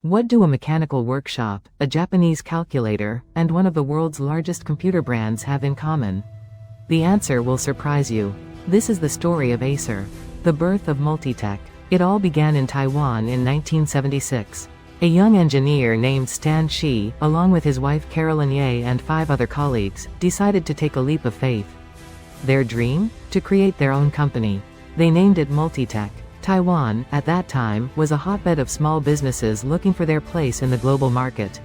What do a mechanical workshop, a Japanese calculator, and one of the world's largest computer brands have in common? The answer will surprise you. This is the story of Acer, the birth of multitech. It all began in Taiwan in 1976. A young engineer named Stan Shi, along with his wife Carolyn Ye and 5 other colleagues, decided to take a leap of faith. Their dream? To create their own company. They named it Multitech. Taiwan, at that time, was a hotbed of small businesses looking for their place in the global market.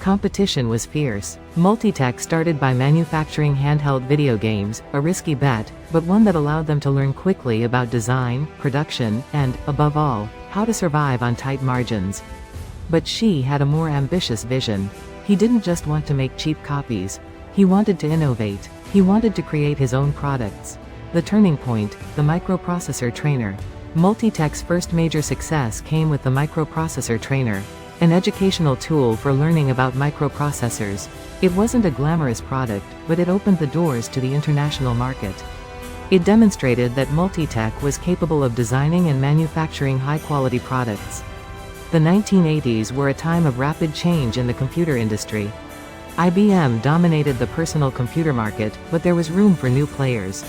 Competition was fierce. Multitech started by manufacturing handheld video games, a risky bet, but one that allowed them to learn quickly about design, production, and, above all, how to survive on tight margins. But Shi had a more ambitious vision. He didn't just want to make cheap copies. He wanted to innovate. He wanted to create his own products. The turning point, the microprocessor trainer. Multitech's first major success came with the microprocessor trainer, an educational tool for learning about microprocessors. It wasn't a glamorous product, but it opened the doors to the international market. It demonstrated that Multitech was capable of designing and manufacturing high-quality products. The 1980s were a time of rapid change in the computer industry. IBM dominated the personal computer market, but there was room for new players.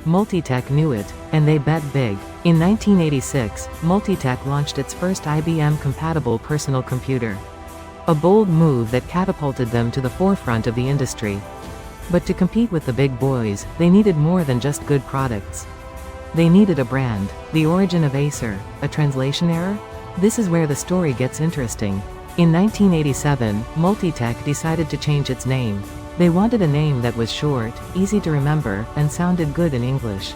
Multitech knew it, and they bet big. In 1986, Multitech launched its first IBM-compatible personal computer. A bold move that catapulted them to the forefront of the industry. But to compete with the big boys, they needed more than just good products. They needed a brand. The origin of Acer, a translation error? This is where the story gets interesting. In 1987, Multitech decided to change its name. They wanted a name that was short, easy to remember, and sounded good in English.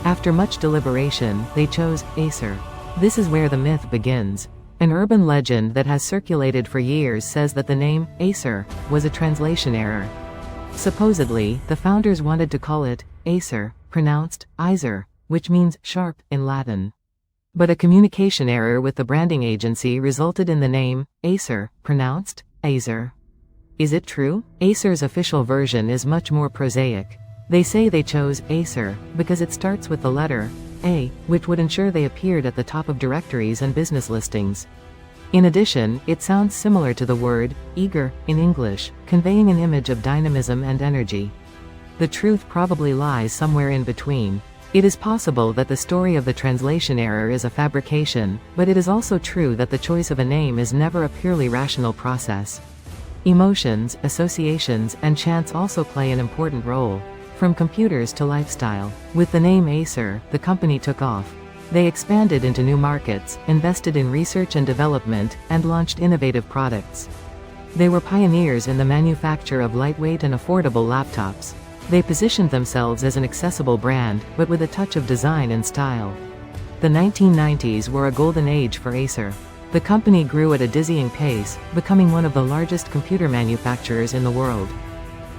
After much deliberation, they chose Acer. This is where the myth begins. An urban legend that has circulated for years says that the name, Acer, was a translation error. Supposedly, the founders wanted to call it Acer, pronounced Iser, which means sharp in Latin. But a communication error with the branding agency resulted in the name, Acer, pronounced Acer. Is it true? Acer's official version is much more prosaic. They say they chose Acer because it starts with the letter A, which would ensure they appeared at the top of directories and business listings. In addition, it sounds similar to the word eager in English, conveying an image of dynamism and energy. The truth probably lies somewhere in between. It is possible that the story of the translation error is a fabrication, but it is also true that the choice of a name is never a purely rational process. Emotions, associations, and chance also play an important role. From computers to lifestyle. With the name Acer, the company took off. They expanded into new markets, invested in research and development, and launched innovative products. They were pioneers in the manufacture of lightweight and affordable laptops. They positioned themselves as an accessible brand, but with a touch of design and style. The 1990s were a golden age for Acer. The company grew at a dizzying pace, becoming one of the largest computer manufacturers in the world.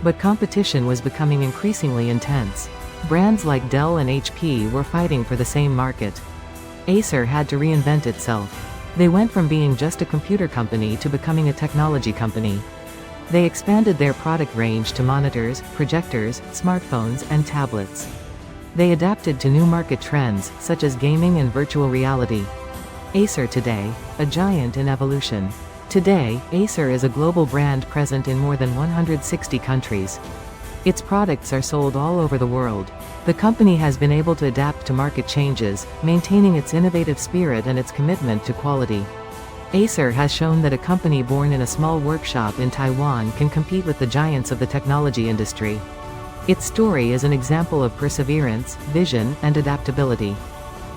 But competition was becoming increasingly intense. Brands like Dell and HP were fighting for the same market. Acer had to reinvent itself. They went from being just a computer company to becoming a technology company. They expanded their product range to monitors, projectors, smartphones, and tablets. They adapted to new market trends, such as gaming and virtual reality. Acer today, a giant in evolution. Today, Acer is a global brand present in more than 160 countries. Its products are sold all over the world. The company has been able to adapt to market changes, maintaining its innovative spirit and its commitment to quality. Acer has shown that a company born in a small workshop in Taiwan can compete with the giants of the technology industry. Its story is an example of perseverance, vision, and adaptability.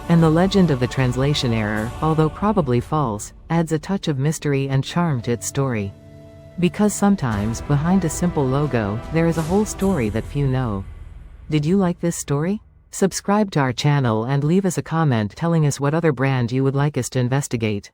And the legend of the translation error, although probably false, adds a touch of mystery and charm to its story. Because sometimes, behind a simple logo, there is a whole story that few know. Did you like this story? Subscribe to our channel and leave us a comment telling us what other brand you would like us to investigate.